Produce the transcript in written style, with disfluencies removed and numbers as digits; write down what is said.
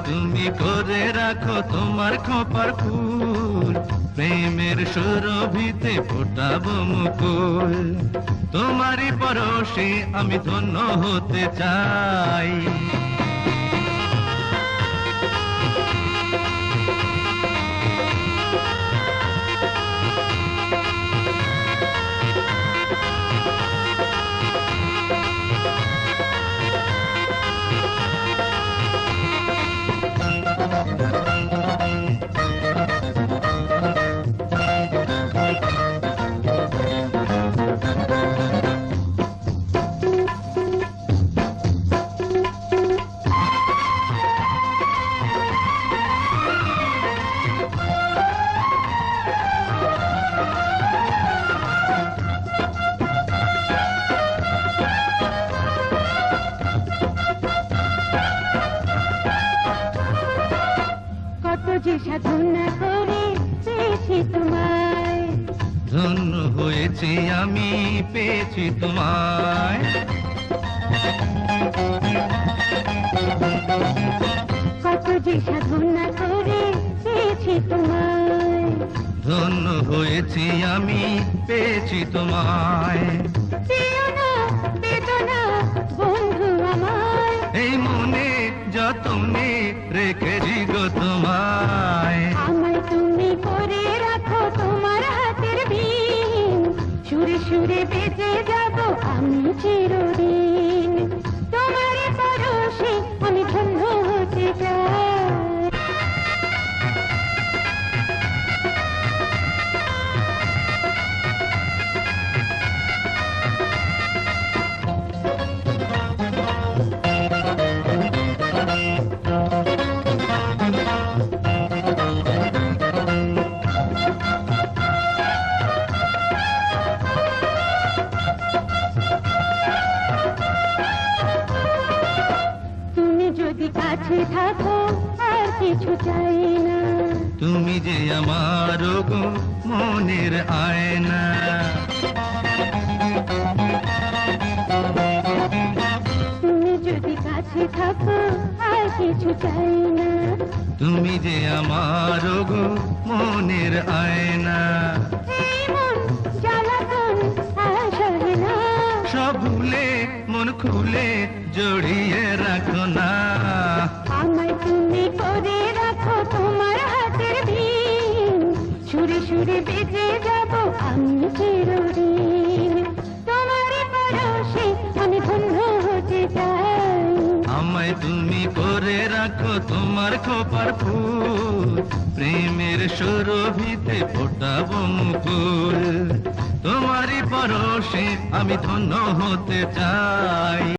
তুমি করে রাখো তোমার খোপার ফুল, প্রেমের সুরভিতে ফোটাবো মুকুল। তোমারই পরশে আমি ধন্য হতে চাই। যে সাধনা করে পেয়েছি তোমায়, ধন্য হয়েছি আমি পেয়েছি তোমায়। কত যে সাধনা করে পেয়েছি তোমায়, ধন্য হয়েছি আমি পেয়েছি তোমায়। বেদনা বেদনা বন্ধু আমার, এই মনে যতনে রেখেছি গো তোমায়। আমায় তুমি করে রাখো তোমার হাতের বিন, সুরে সুরে বেঁচে যাব আমি চিরদিন। তোমার পরশে আমি ধন্য হতে চাই। যদি কাছে থাকো আর কিছু চাই না, তুমি যে আমার গো মনের আয়না। তুমি যদি কাছে থাকো আর কিছু চাই না, তুমি যে আমার গো মনের আয়না। এই মন জ্বালাতন আর সহে না, সব ভুলে মন খুলে জড়িয়ে রাখো না। আমায় তুমি করে রাখো তোমার হাতের বিন, সুরে সুরে বেঁচে যাব আমি চিরদিন। তোমার পরশে আমি ধন্য হতে চাই। আমায় তুমি করে রাখো তোমার খোপার ফুল, প্রেমের সুরভিতে ফোটাবো মুকুল। তোমারই পরশে আমি ধন্য হতে চাই।